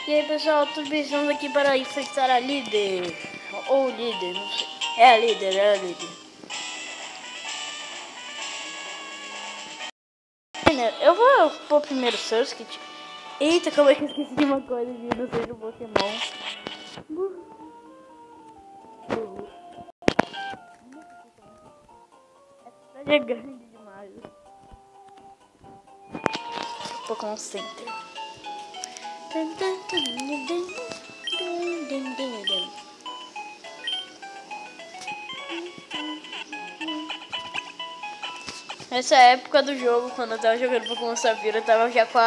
E aí pessoal, tudo bem? Estamos aqui para enfrentar a líder. Ou líder, não sei. É a líder, é a líder. Eu vou pôr primeiro o Surskit. Eita, como é que eu esqueci de uma coisa de não ser do Pokémon. Essa cidade é grande demais. Pokémon Center. Nessa época do jogo, quando eu tava jogando Pokémon Safira, eu tava já com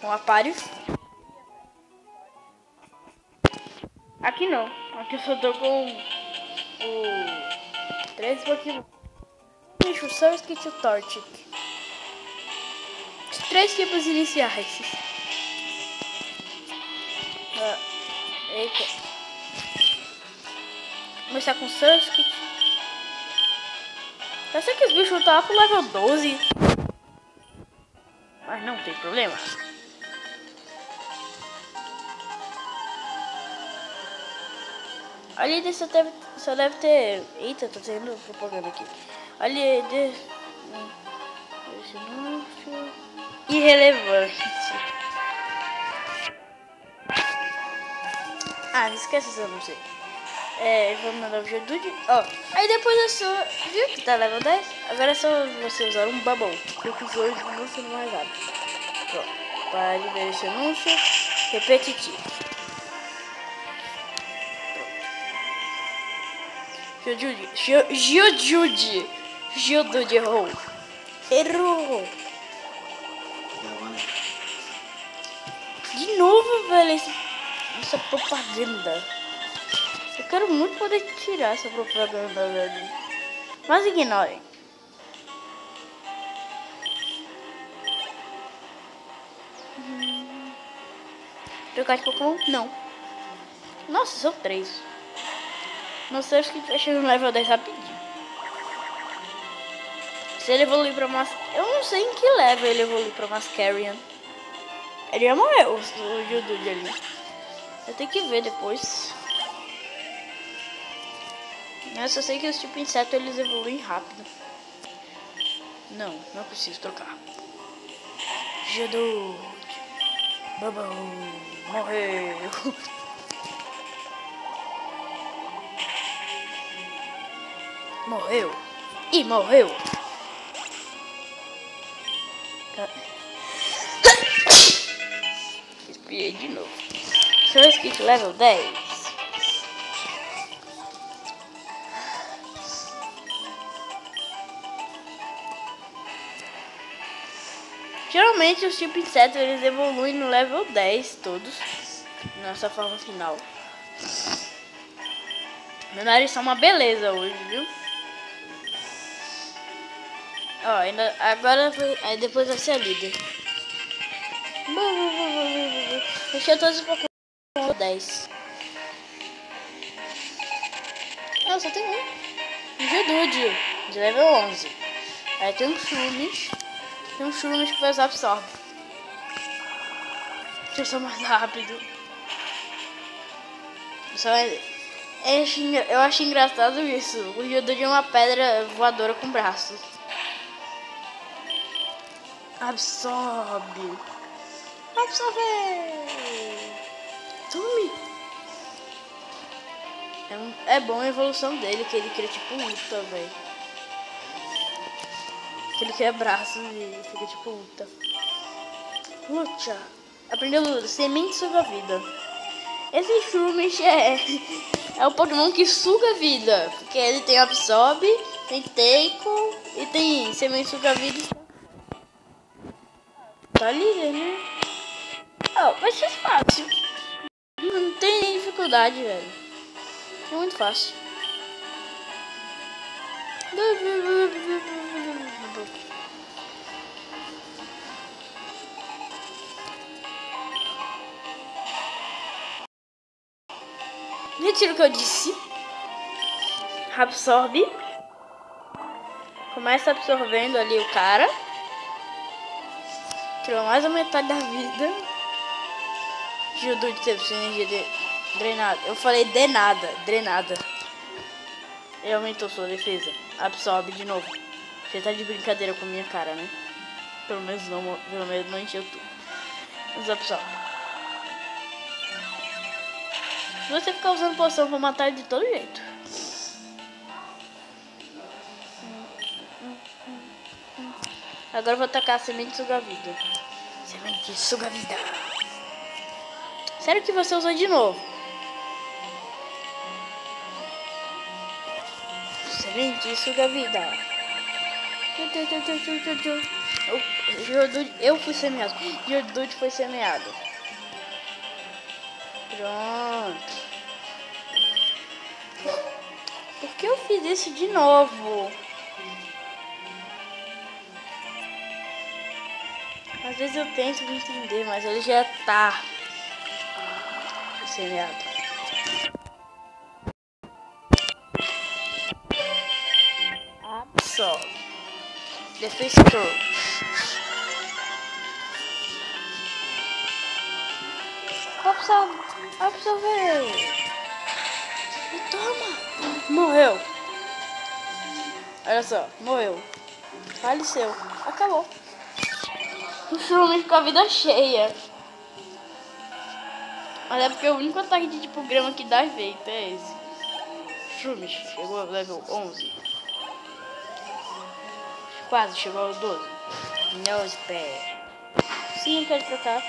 a Paris. Aqui não, aqui eu só tô com o 3 Pokémon. O Surskit e o Torchic. Os 3 tipos iniciais. Eita. Começar com o Surskit. Parece que os bichos estavam pro level 12. Mas não tem problema. Ali só deve ter... Eita, tô tendo propaganda aqui. Ali de... Irrelevante. Ah, não esquece esse anúncio. Vamos mandar o Geodude. Ó, aí depois é só... Viu que tá level 10? Agora é só você usar um Bubble. Porque os dois não são mais rápido. Pronto. Para de ver esse anúncio. Repetitivo. Geodude errou. Errou. De novo, velho. Essa propaganda. Eu quero muito poder tirar essa propaganda, velho. Mas ignorem. Trocar de Pokémon? Não. Nossa, são 3. Não sei se vai chegar no level 10 rapidinho. Se ele evoluir pra eu não sei em que level ele evolui pra Mascarian. Ele já morreu, o Geodude ali. Eu tenho que ver depois. Eu só sei que os tipos inseto eles evoluem rápido. Não preciso trocar. Geodude. Bubble. Morreu. Morreu. E morreu. Espiei de novo. Surskit level 10. Geralmente os tipos insetos eles evoluem no level 10 todos. Nessa forma final. Meu nariz tá uma beleza hoje, viu? Ó, ainda agora aí depois vai ser a líder. Fechei todos os Pokémon 10. Ah, só tem um Geodude de level 11. Aí tem um Shroomish. Tem um Shroomish que faz absorbe. Eu sou mais rápido. Eu acho engraçado isso. O Geodude é uma pedra voadora com braços. Absorbe. Absorve. Tome. É bom a evolução dele, que ele cria tipo luta, velho. Que ele cria braços e fica tipo luta. Luta. Aprendeu semente suga vida. Esse Shroomish é o Pokémon que suga vida. Porque ele tem absorbe, tem Tackle e tem semente suga vida. Tá líder, né? Oh, vai ser fácil. Não tem nem dificuldade, velho. É muito fácil. Retiro o que eu disse. Absorbe. Começa absorvendo ali o cara. Tirou mais a metade da vida. Geodude teve sua energia drenada. Eu falei drenada. Ele aumentou sua defesa. Absorve de novo. Você tá de brincadeira com a minha cara, né? Pelo menos não encheu tudo. Mas absorve. Se você ficar usando poção, vou matar ele de todo jeito. Agora eu vou tacar a semente suga-vida. Semente suga-vida. Sério que você usou de novo? Semente suga-vida. Eu fui semeado. Geodude foi semeado. Pronto. Por que eu fiz isso de novo? Às vezes eu tento entender, mas ele já tá semeado. Absorve. Defensor. Absorveu. E toma. Morreu. Olha só, morreu. Faleceu. Acabou. O Shroomish com a vida cheia. Mas é porque o único ataque de tipo grama que dá efeito é esse. Shroomish chegou ao level 11. Quase chegou ao 12. Nosepad. Sim, eu quero trocar.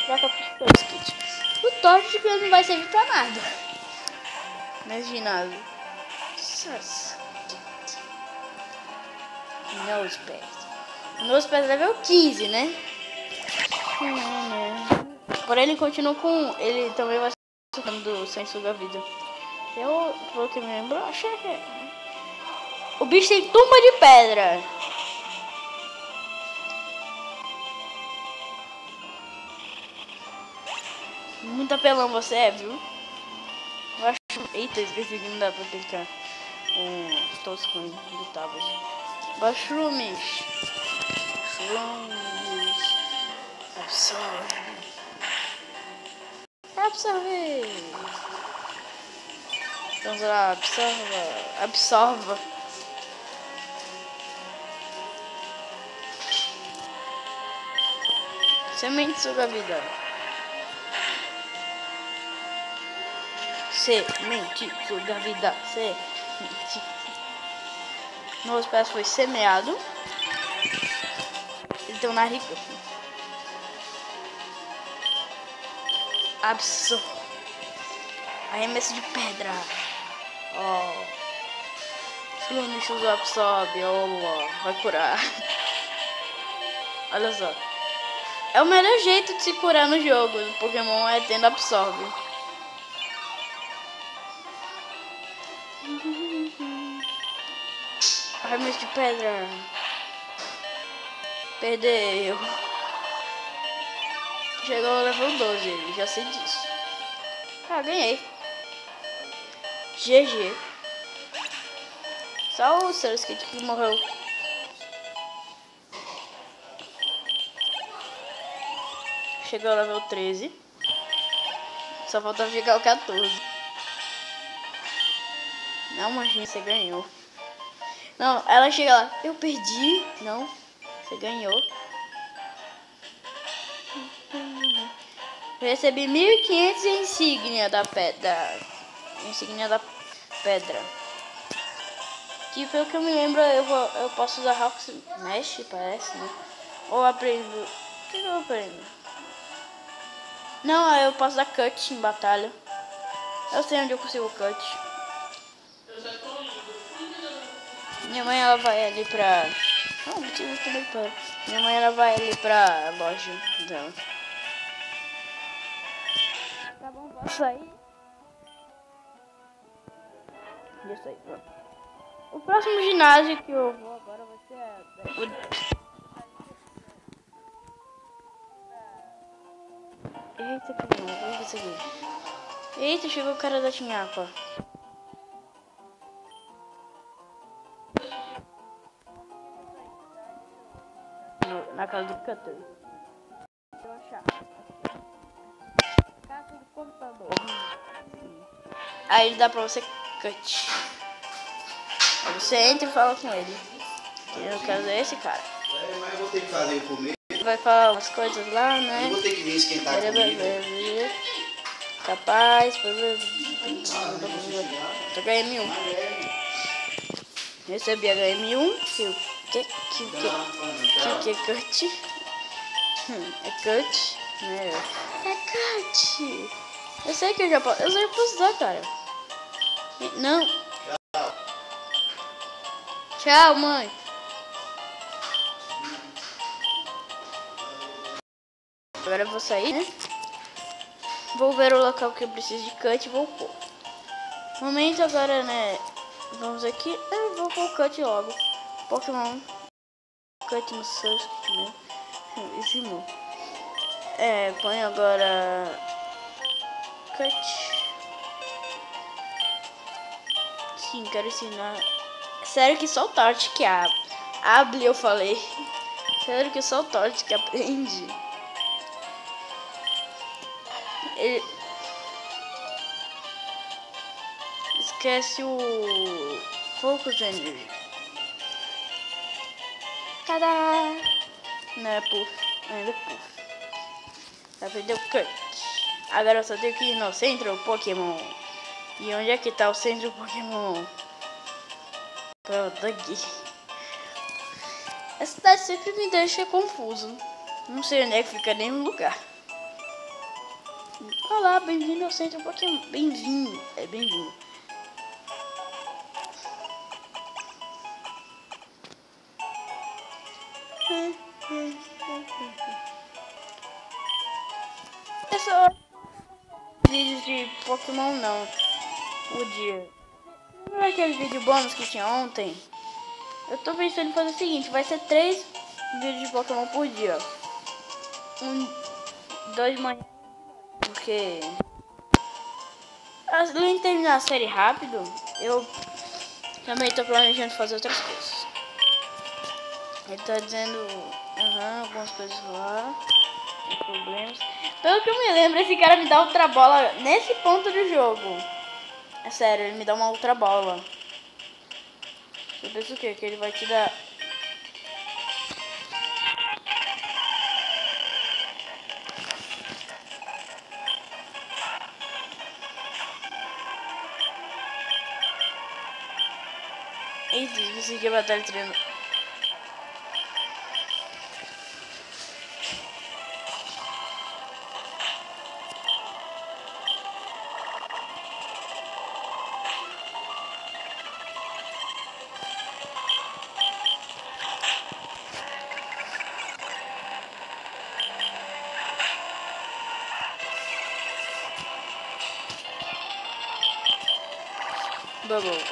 Troca pro Toxic. O Toxic não vai servir pra nada nesse ginásio. Nosepad level 15, né? Porém ele continua com... Ele também vai ser do sem suga-vida. Eu, pelo que me lembro, achei que... O bicho tem tumba de pedra. Muito apelão você é, viu? Eu acho... Eita, esqueci que não dá pra clicar um tosco do tablet. Shroomish. Absorve. Vamos lá, absorva. Semente suga-vida. Semente suga-vida. Semente. Nosso pés foi semeado. Ele tem um nariz. Absorve. Arremesso de pedra. Ó. Shroomish usou absorve. Ó. Vai curar. Olha só. É o melhor jeito de se curar no jogo. O Pokémon é tendo absorve. Arremesso de pedra. Perdeu. Chegou ao level 12, já sei disso. Ah, ganhei. GG. Só o Surskit que morreu. Chegou ao level 13. Só falta chegar ao 14. Não, Manjinha, você ganhou. Não, ela chega lá. Eu perdi. Não, você ganhou. Eu recebi 1.500 insígnia da pedra. Insígnia da pedra. Que pelo que eu me lembro, eu posso usar Rock Smash, parece, né? Ou aprendo. O que eu aprendo? Não, eu posso dar Cut em batalha. Eu sei onde eu consigo Cut. Minha mãe, ela vai ali pra... Não, não também para. Minha mãe, ela vai ali pra loja dela. Tá bom, posso sair? Já saí, pronto. O próximo ginásio que eu vou agora vai ser Eita, que não, vamos ver isso aqui. Eita, chegou o cara da Tinhapa. Na casa do 14. Caixa do computador. Aí ele dá pra você cut. Aí você entra e fala com ele. Eu quero esse cara. Mas eu vou ter que fazer o comer. Vai falar umas coisas lá, né? Eu vou ter que vir esquentar a comida. Capaz. Tô HM1. Recebi HM1. Que é cut. É cut. Né? É cut. Eu sei que eu já posso usar, cara. Não. Tchau, mãe. Agora eu vou sair, né? Vou ver o local que eu preciso de cut e vou pôr. Momento agora, né? Vamos aqui. Eu vou pôr cut logo. Pokémon. Cut no Surskit mesmo. Esse não. Põe agora. Cut. Sim, quero ensinar. Sério que só o Tort que abre, eu falei. Sério que só o Tort que aprende. Ele... Esquece o Focus Energy. Tadá! Não é Puff, ainda é Puff. Vai perder o Cut. Agora eu só tenho que ir no centro Pokémon. E onde é que tá o centro Pokémon? Pronto, aqui. Essa cidade sempre me deixa confuso. Não sei onde é que fica nenhum lugar. Olá, bem-vindo ao centro Pokémon. Bem-vindo. É bem-vindo. É só vídeos de Pokémon não. O dia. Não é aquele vídeo bônus que tinha ontem? Eu tô pensando em fazer o seguinte, vai ser 3 vídeos de Pokémon por dia. 2 de manhã. Porque além de terminar a série rápido, eu também tô planejando fazer outras coisas. Ele tá dizendo algumas coisas lá, tem problemas. Pelo que eu me lembro, esse cara me dá outra bola nesse ponto do jogo. É sério, ele me dá uma outra bola. Eu penso o que? Que ele vai te dar. Eita, esqueci que a batalha treino. Bubble.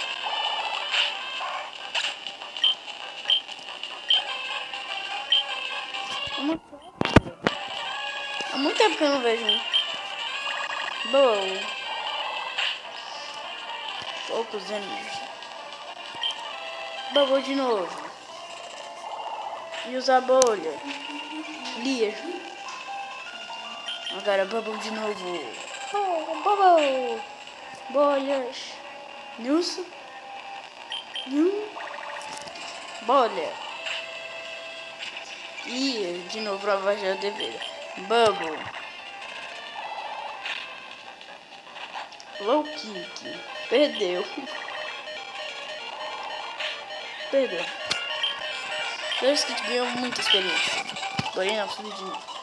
Há muito tempo que eu não vejo um. Bubble. Focus Energy. Bubble de novo. E usar bolha. Leer. Agora Bubble de novo. Oh, Bubble. Bolhas. Nilson. Bolha. Leer. De novo pra baixar a TV. Bubble. Low kick. Perdeu. Perdeu. Dois que ganhou muita experiência. Porém não, subi de novo.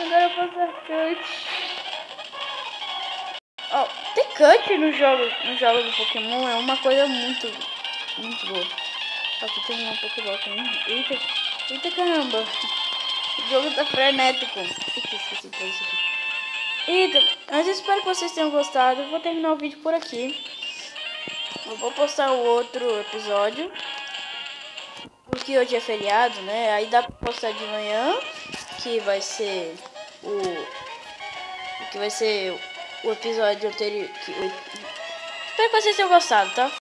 Agora eu posso dar cut. Oh, ter cut no jogo do Pokémon é uma coisa muito boa. Aqui tem uma Pokéball também. Eita caramba. O jogo tá frenético. Esqueci pra isso aqui. Eita, mas eu espero que vocês tenham gostado. Eu vou terminar o vídeo por aqui. Eu vou postar o outro episódio. Porque hoje é feriado, né? Aí dá pra postar de manhã. Que vai ser o episódio anterior. Espero que vocês tenham gostado, tá?